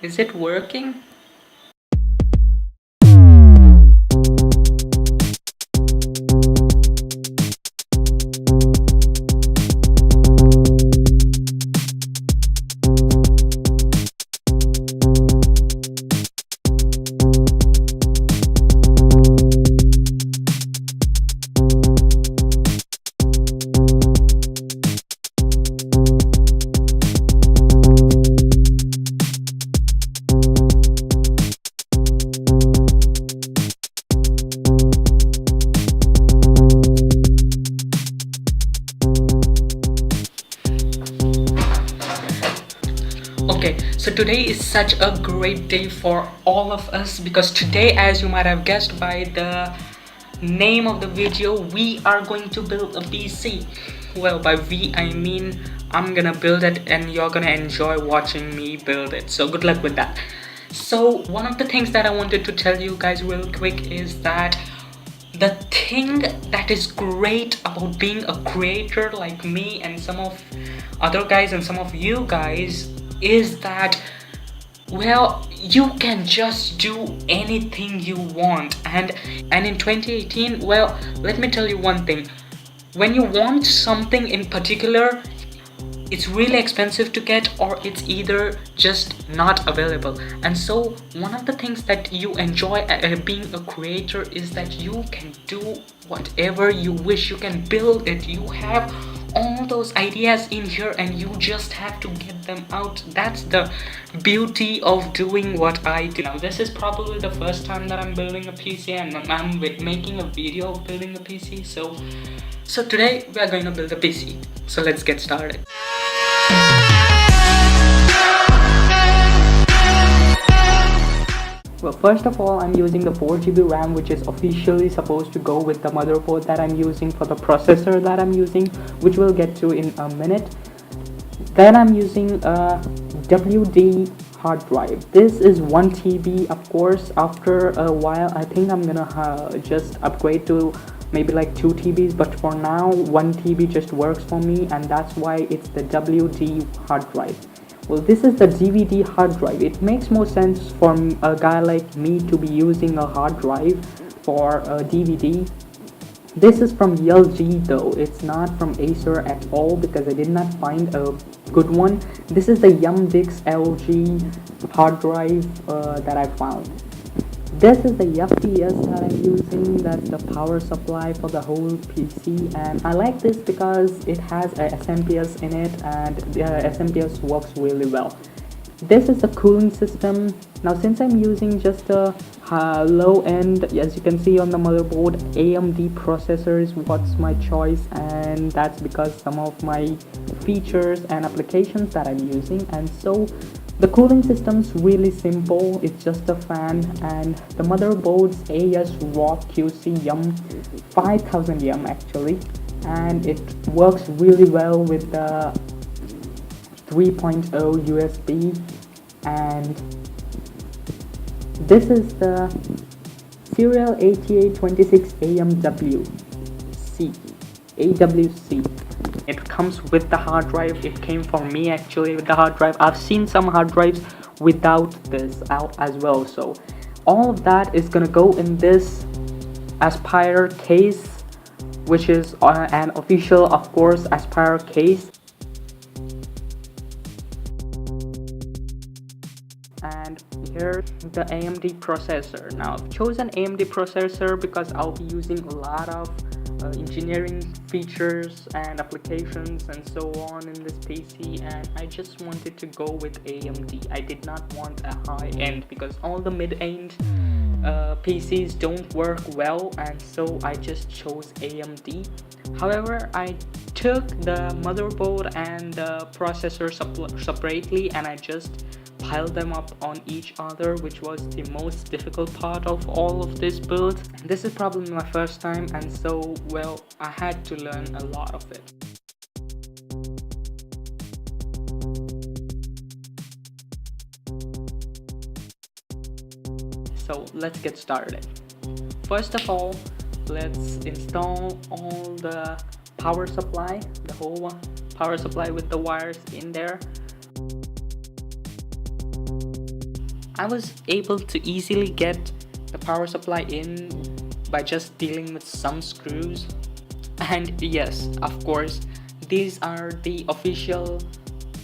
Is it working? Okay, so today is such a great day for all of us because today, as you might have guessed by the name of the video, we are going to build a PC. Well, by we I mean I'm gonna build it and you're gonna enjoy watching me build it. So good luck with that. So one of the things that I wanted to tell you guys real quick is that the thing that is great about being a creator like me and some of other guys and some of you guys is that, well, you can just do anything you want. And in 2018, well, let me tell you one thing. When you want something in particular, it's really expensive to get, or it's either just not available. And so one of the things that you enjoy being a creator is that you can do whatever you wish. You can build it. You have all those ideas in here and you just have to get them out. That's the beauty of doing what I do. Now this is probably the first time that I'm building a PC and I'm making a video of building a PC. So today we are going to build a PC. So let's get started. Well, first of all, I'm using the 4GB RAM, which is officially supposed to go with the motherboard that I'm using for the processor that I'm using, which we'll get to in a minute. Then I'm using a WD hard drive. This is 1TB. Of course, after a while, I think I'm gonna just upgrade to maybe like 2TBs, but for now 1TB just works for me, and that's why it's the WD hard drive. Well, this is the DVD hard drive. It makes more sense for a guy like me to be using a hard drive for a DVD. This is from LG though, it's not from Acer at all because I did not find a good one. This is the Yumdix LG hard drive that I found. This is the FPS that I'm using, that's the power supply for the whole PC, and I like this because it has a SMPS in it and the SMPS works really well. This is the cooling system. Now since I'm using just a low end, as you can see on the motherboard, AMD processor is what's my choice, and that's because some of my features and applications that I'm using. And so the cooling system's really simple, it's just a fan, and the motherboard's ASRock QC Yum 5000 Yum actually, and it works really well with the 3.0 USB. And this is the serial 8826AMWC. It comes with the hard drive. It came for me actually with the hard drive. I've seen some hard drives without this out as well. So all of that is gonna go in this Aspire case, which is an official, of course, Aspire case. And here's the AMD processor. Now I've chosen AMD processor because I'll be using a lot of engineering features and applications and so on in this PC, and I just wanted to go with AMD. I did not want a high end because all the mid-end PCs don't work well, and so I just chose AMD. However, I took the motherboard and the processor separately and I just piled them up on each other, which was the most difficult part of all of this build. This is probably my first time, and so, well, I had to learn a lot of it. So let's get started. First of all, let's install all the power supply, the whole power supply with the wires in there. I was able to easily get the power supply in by just dealing with some screws. And yes, of course, these are the official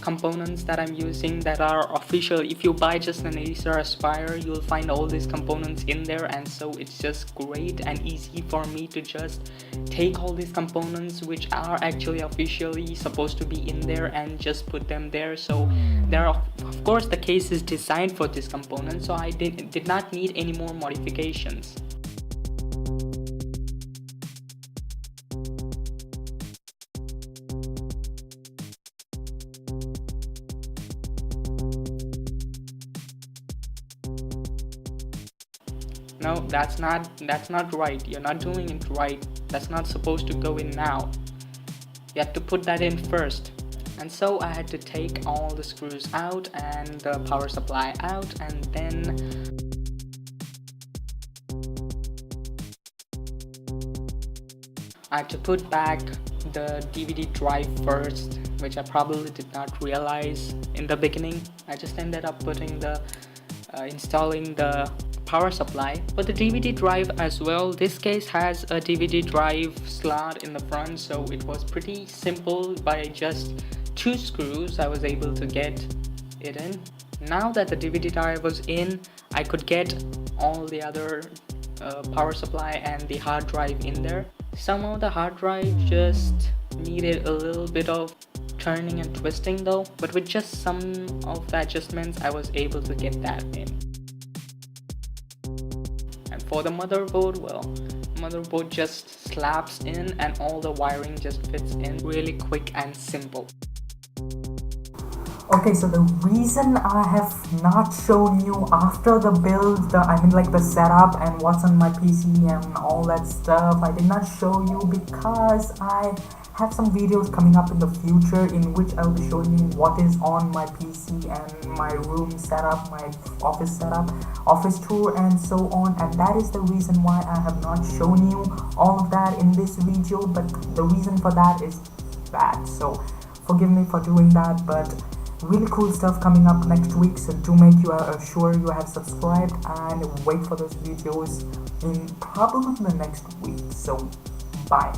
components that I'm using, that are official. If you buy just an Acer Aspire, you'll find all these components in there, and so it's just great and easy for me to just take all these components which are actually officially supposed to be in there and just put them there. So there are of course the case is designed for this component, so I did not need any more modifications. No, that's not right. You're not doing it right. That's not supposed to go in now. You have to put that in first. And so I had to take all the screws out and the power supply out, and then I had to put back the DVD drive first, which I probably did not realize in the beginning. I just ended up putting installing the power supply. But the DVD drive as well, this case has a DVD drive slot in the front, so it was pretty simple. By just 2 screws I was able to get it in. Now that the DVD drive was in, I could get all the other power supply and the hard drive in there. Somehow the hard drive just needed a little bit of turning and twisting though, but with just some of the adjustments I was able to get that in. And for the motherboard, well, motherboard just slaps in and all the wiring just fits in really quick and simple. Okay, so the reason I have not shown you after the build, the setup and what's on my PC and all that stuff, I did not show you because I have some videos coming up in the future in which I will be showing you what is on my PC and my room setup, my office setup, office tour and so on, and that is the reason why I have not shown you all of that in this video. But the reason for that is that, so forgive me for doing that, but really cool stuff coming up next week, so do make sure you have subscribed and wait for those videos in probably the next week. So bye.